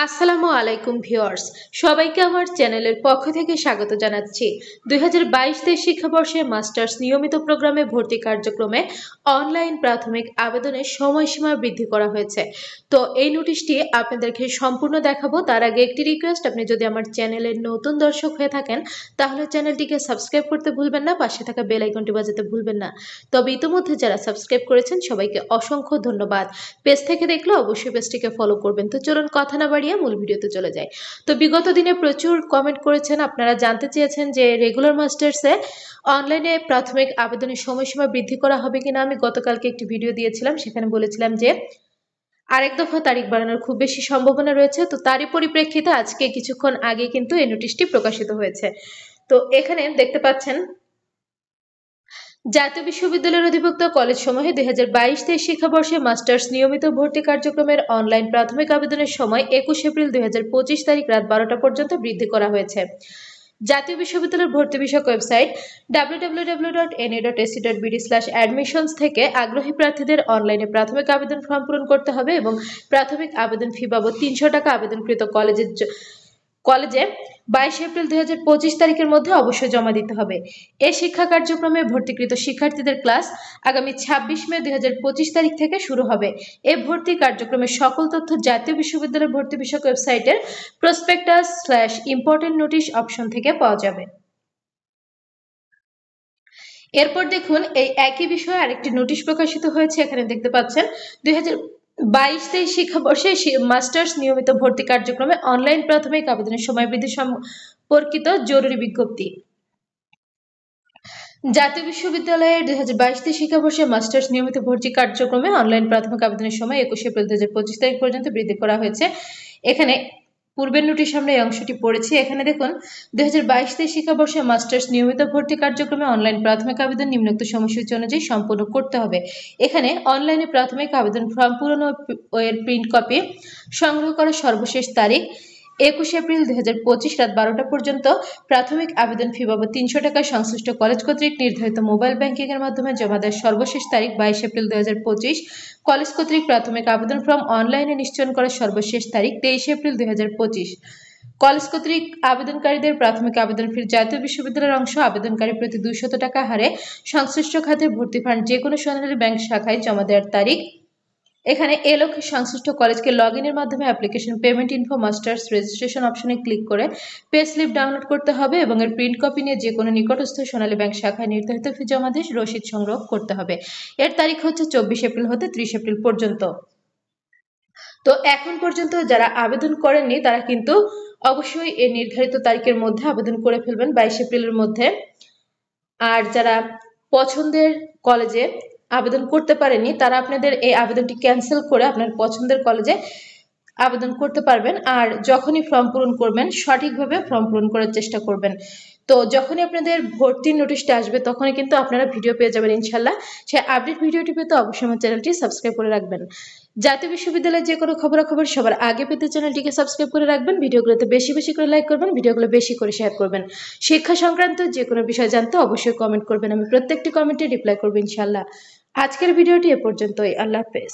আসসালামু আলাইকুম ভিউয়ার্স, সবাইকে আমার চ্যানেলের পক্ষ থেকে স্বাগত জানাচ্ছি। 2022-23 শিক্ষাবর্ষে মাস্টার্স নিয়মিত প্রোগ্রামে ভর্তি কার্যক্রমে অনলাইন প্রাথমিক আবেদনের সময়সীমা বৃদ্ধি করা হয়েছে। তো এই নোটিশটি আপনাদেরকে সম্পূর্ণ দেখাবো। তার আগে একটি রিকোয়েস্ট, আপনি যদি আমার চ্যানেলের নতুন দর্শক হয়ে থাকেন তাহলে চ্যানেলটিকে সাবস্ক্রাইব করতে ভুলবেন না, পাশে থাকা বেল আইকনটি বাজাতে ভুলবেন না। তবে ইতিমধ্যে যারা সাবস্ক্রাইব করেছেন সবাইকে অসংখ্য ধন্যবাদ। পেজ থেকে দেখলে অবশ্যই পেজটিকে ফলো করবেন। তো চলুন কথা না বাড়িয়ে মূল ভিডিওতে চলে যায়। তো বিগত দিনে প্রচুর কমেন্ট করেছেন, আপনারা জানতে চেয়েছেন যে রেগুলার মাস্টার্সে অনলাইনে প্রাথমিক আবেদনের সময়সীমা বৃদ্ধি করা হবে কিনা। আমি গতকালকে একটি ভিডিও দিয়েছিলাম, সেখানে বলেছিলাম যে আরেক দফা তারিখ বাড়ানোর খুব বেশি সম্ভাবনা রয়েছে। তো তারই পরিপ্রেক্ষিতে আজকে কিছুক্ষণ আগে কিন্তু এই নোটিশটি প্রকাশিত হয়েছে। তো এখানে দেখতে পাচ্ছেন, জাতীয় বিশ্ববিদ্যালয়ের অধিভুক্ত কলেজ সমূহে 2022-23 শিক্ষাবর্ষে মাস্টার্স নিয়মিত ভর্তি কার্যক্রমের অনলাইন প্রাথমিক আবেদনের সময় 21 এপ্রিল 2025 তারিখ রাত 12টা পর্যন্ত বৃদ্ধি করা হয়েছে। জাতীয় বিশ্ববিদ্যালয়ের ভর্তি বিষয়ক ওয়েবসাইট www.na.ac.bd/admissions থেকে আগ্রহী প্রার্থীদের অনলাইনে প্রাথমিক আবেদন ফর্ম পূরণ করতে হবে এবং প্রাথমিক আবেদন ফি বাবদ 300 টাকা আবেদনকৃত কলেজে 22 এপ্রিল 2025 তারিখের মধ্যে অবশ্যই জমা দিতে হবে। এই শিক্ষা কার্যক্রমে ভর্তিকৃত শিক্ষার্থীদের ক্লাস আগামী 26 মে 2025 তারিখ থেকে শুরু হবে। এই ভর্তি কার্যক্রমের সকল তথ্য জাতীয় বিশ্ববিদ্যালয়ের ভর্তি বিষয়ক ওয়েবসাইটের প্রসপেক্টাস/ইম্পর্টেন্ট নোটিশ অপশন থেকে পাওয়া যাবে। এরপর দেখুন, এই একই বিষয়ে আরেকটি নোটিশ প্রকাশিত হয়েছে। এখানে দেখতে পাচ্ছেন 2022-23 শিক্ষাবর্ষে মাস্টার্স নিয়মিত ভর্তি কার্যক্রমে অনলাইন প্রাথমিক আবেদনের সময় বৃদ্ধি সম্পর্কিত জরুরি বিজ্ঞপ্তি। জাতীয় বিশ্ববিদ্যালয়ের 2022-23 শিক্ষাবর্ষে মাস্টার্স নিয়মিত ভর্তি কার্যক্রমে অনলাইন প্রাথমিক আবেদনের সময় 21 এপ্রিল 2025 তারিখ পর্যন্ত বৃদ্ধি করা হয়েছে। এখানে পূর্বের নোটিশ আমরা এই অংশটি পড়েছি। এখানে দেখুন, 2022-23 শিক্ষাবর্ষে মাস্টার্স নিয়মিত ভর্তি কার্যক্রমে অনলাইন প্রাথমিক আবেদন নিম্নোক্ত সময়সূচি অনুযায়ী সম্পন্ন করতে হবে। এখানে অনলাইনে প্রাথমিক আবেদন ফর্ম পূরণ ও এর প্রিন্ট কপি সংগ্রহ করার সর্বশেষ তারিখ 21 এপ্রিল 2025 রাত 12টা পর্যন্ত। প্রাথমিক আবেদন ফি বাবদ 300 টাকা সংশ্লিষ্ট কলেজ কর্তৃক নির্ধারিত মোবাইল ব্যাংকিং এর মাধ্যমে জমা দেওয়ার সর্বশেষ তারিখ 22 এপ্রিল 2025। কলেজ কর্তৃক প্রাথমিক আবেদন ফর্ম অনলাইনে নিশ্চয়ন করার সর্বশেষ তারিখ 23 এপ্রিল 2025। কলেজ কর্তৃক আবেদনকারীদের প্রাথমিক আবেদন ফির জাতীয় বিশ্ববিদ্যালয়ের অংশ আবেদনকারী প্রতি 200 টাকা হারে সংশ্লিষ্ট খাতের ভর্তি ফান্ড যে কোনো সোনালী ব্যাংক শাখায় জমা দেওয়ার তারিখ। এখানে এ লক্ষ্যে সংশ্লিষ্ট কলেজকে লগইনের মাধ্যমে application payment info masters registration অপশনে ক্লিক করে পে স্লিপ ডাউনলোড করতে হবে এবং এর প্রিন্ট কপি নিয়ে যে কোনো নিকটস্থ সোনালী ব্যাংক শাখায় নির্ধারিত ফি জমা দিয়ে রসিদ সংগ্রহ করতে হবে। এর তারিখ হচ্ছে 24 এপ্রিল হতে 30 এপ্রিল পর্যন্ত। তো এখন পর্যন্ত যারা আবেদন করেননি তারা কিন্তু অবশ্যই এই নির্ধারিত তারিখের মধ্যে আবেদন করে ফেলবেন, 22 এপ্রিলের মধ্যে। আর যারা পছন্দের কলেজে আবেদন করতে পারেননি তারা আপনাদের এই আবেদনটি ক্যান্সেল করে আপনার পছন্দের কলেজে আবেদন করতে পারবেন। আর যখনই ফর্ম পূরণ করবেন সঠিকভাবে ফর্ম পূরণ করার চেষ্টা করবেন। তো যখনই আপনাদের ভর্তির নোটিশটা আসবে তখনই কিন্তু আপনারা ভিডিও পেয়ে যাবেন ইনশাল্লাহ। সেই আপডেট ভিডিওটি পেতে অবশ্যই আমার চ্যানেলটি সাবস্ক্রাইব করে রাখবেন। জাতীয় বিশ্ববিদ্যালয়ের যে কোনো খবরাখবর সবার আগে পেতে চ্যানেলটিকে সাবস্ক্রাইব করে রাখবেন। ভিডিওগুলোতে বেশি বেশি করে লাইক করবেন, ভিডিওগুলো বেশি করে শেয়ার করবেন। শিক্ষা সংক্রান্ত যে কোনো বিষয় জানতে অবশ্যই কমেন্ট করবেন, আমি প্রত্যেকটি কমেন্টে রিপ্লাই করবো ইনশাল্লাহ। আজকের ভিডিওটি এ পর্যন্তই। আল্লাহ হাফেজ।